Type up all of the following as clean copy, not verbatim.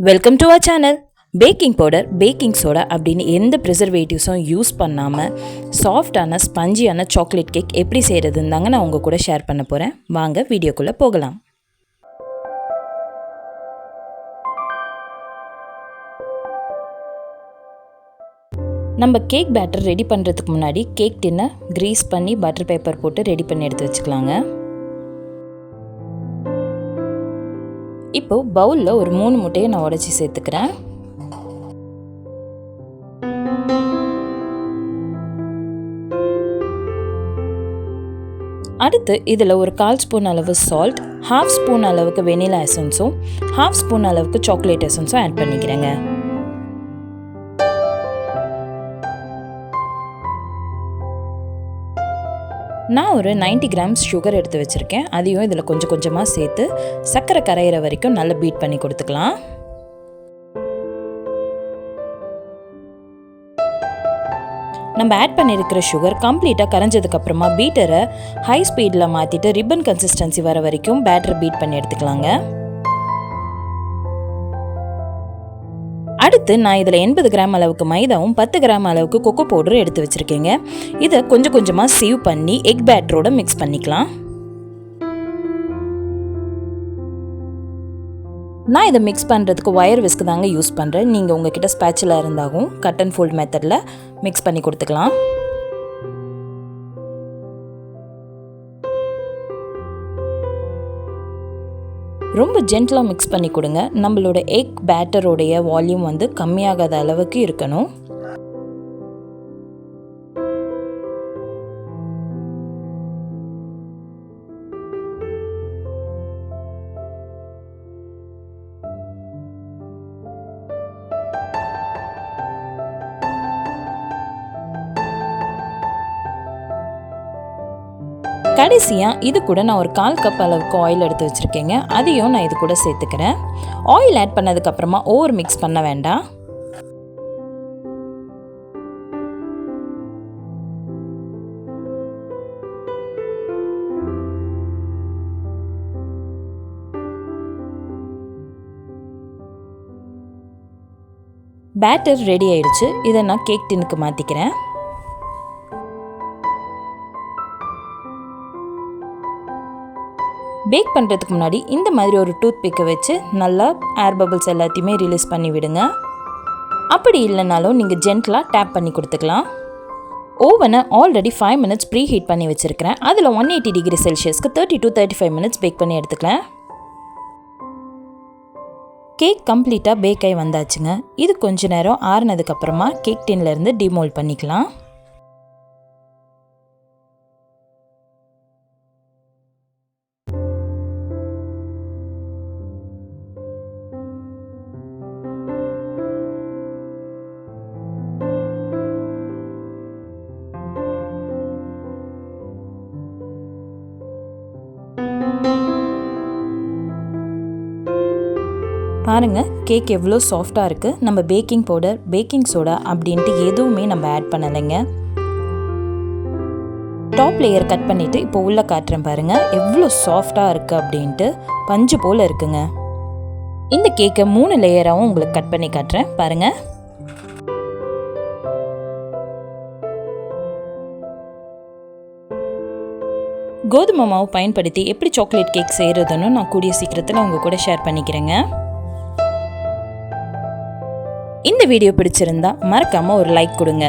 Welcome to our channel. Baking powder, baking soda அப்படின்னு எந்த ப்ரிசர்வேட்டிவ்ஸும் use பண்ணாமல் சாஃப்டான ஸ்பஞ்சியான சாக்லேட் கேக் எப்படி செய்கிறதுன்னு தாங்க நான் உங்கள் கூட ஷேர் பண்ண போகிறேன். வாங்க வீடியோக்குள்ளே போகலாம். நம்ம கேக் பேட்டர் ரெடி பண்ணுறதுக்கு முன்னாடி கேக் டின்னை க்ரீஸ் பண்ணி பட்டர் பேப்பர் போட்டு ரெடி பண்ணி எடுத்து வச்சுக்கலாங்க. இப்போ பவுலில் ஒரு 3 முட்டையை நான் உடைச்சி சேர்த்துக்கிறேன். அடுத்து இதில் ஒரு 1/4 ஸ்பூன் அளவு சால்ட், 1/2 ஸ்பூன் அளவுக்கு வெனிலா எசன்ஸும் 1/2 ஸ்பூன் அளவுக்கு சாக்லேட் எசன்ஸும் ஆட் பண்ணிக்கிறேங்க. நான் ஒரு 90 கிராம்ஸ் சுகர் எடுத்து வச்சுருக்கேன். அதையும் இதில் கொஞ்சம் கொஞ்சமாக சேர்த்து சர்க்கரை கரையிற வரைக்கும் நல்லா பீட் பண்ணி கொடுத்துக்கலாம். நம்ம ஆட் பண்ணியிருக்கிற சுகர் கம்ப்ளீட்டாக கரைஞ்சதுக்கப்புறமா பீட்டரை ஹை ஸ்பீடில் மாற்றிட்டு ரிப்பன் கன்சிஸ்டன்சி வர வரைக்கும் பேட்டரை பீட் பண்ணி எடுத்துக்கலாங்க. அடுத்து நான் இதில் 80 கிராம் அளவுக்கு மைதாவும் 10 கிராம் அளவுக்கு கொக்கோ பவுடரும் எடுத்து வச்சுருக்கேங்க. இதை கொஞ்சம் கொஞ்சமாக சீவ் பண்ணி எக் பேட்டரோட மிக்ஸ் பண்ணிக்கலாம். நான் இதை மிக்ஸ் பண்ணுறதுக்கு ஒயர் விஸ்க் தாங்க யூஸ் பண்ணுறேன். நீங்கள் உங்ககிட்ட ஸ்பேச்சுலா இருந்தாலும் கட் அண்ட் ஃபோல்ட் மெத்தடில் மிக்ஸ் பண்ணி கொடுத்துக்கலாம். ரொம்ப ஜென்டலாக மிக்ஸ் பண்ணி கொடுங்க. நம்மளோட எக் பேட்டரோடைய வால்யூம் கம்மியாகாத அளவுக்கு இருக்கணும். கடைசியாக இது கூட நான் ஒரு 1/4 கப் அளவுக்கு ஆயில் எடுத்து வச்சுருக்கேங்க. அதையும் நான் இது கூட சேர்த்துக்கிறேன். ஆயில் ஆட் பண்ணதுக்கப்புறமா ஓவர் மிக்ஸ் பண்ண வேண்டாம். பேட்டர் ரெடி ஆயிடுச்சு. இதை நான் கேக் டின்னுக்கு மாற்றிக்கிறேன். பேக் பண்ணுறதுக்கு முன்னாடி இந்த மாதிரி ஒரு டூத் பிக்கை வச்சு நல்லா ஏர் பபிள்ஸ் எல்லாத்தையுமே ரிலீஸ் பண்ணி விடுங்க. அப்படி இல்லைனாலும் நீங்கள் ஜென்டலாக டேப் பண்ணி கொடுத்துக்கலாம். ஓவனை ஆல்ரெடி 5 மினிட்ஸ் ப்ரீ ஹீட் பண்ணி வச்சுருக்கிறேன். அதில் 180 டிகிரி செல்சியஸ்க்கு 30 to 35 மினிட்ஸ் பேக் பண்ணி எடுத்துக்கலாம். கேக் கம்ப்ளீட்டாக பேக் ஆகி வந்தாச்சுங்க. இது கொஞ்ச நேரம் ஆறுனதுக்கப்புறமா கேக் டின்லேருந்து டிமோல்ட் பண்ணிக்கலாம். பாருங்கள், கேக் எவ்வளோ சாஃப்டாக இருக்குது. நம்ம பேக்கிங் பவுடர், பேக்கிங் சோடா அப்படின்ட்டு எதுவுமே நம்ம ஆட் பண்ணலைங்க. டாப் லேயர் கட் பண்ணிவிட்டு இப்போ உள்ளே காட்டுறேன் பாருங்கள், எவ்வளோ சாஃப்டாக இருக்குது அப்படின்ட்டு. பஞ்சு போல் இருக்குங்க. இந்த கேக்கை 3 லேயராகவும் உங்களுக்கு கட் பண்ணி காட்டுறேன் பாருங்கள். கோதுமை மாவு பயன்படுத்தி எப்படி சாக்லேட் கேக் செய்கிறதுன்னு நான் கூடிய சீக்கிரத்தில் உங்கள் கூட ஷேர் பண்ணிக்கிறேங்க. இந்த வீடியோ பிடிச்சிருந்தா மறக்காமல் ஒரு லைக் கொடுங்க.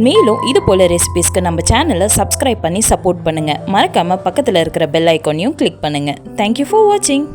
மேலும் இது போல் ரெசிபீஸ்க்கு நம்ம சேனலை சப்ஸ்கிரைப் பண்ணி சப்போர்ட் பண்ணுங்கள். மறக்காமல் பக்கத்தில் இருக்கிற பெல் ஐக்கானையும் கிளிக் பண்ணுங்கள். தேங்க்யூ ஃபார் வாட்சிங்.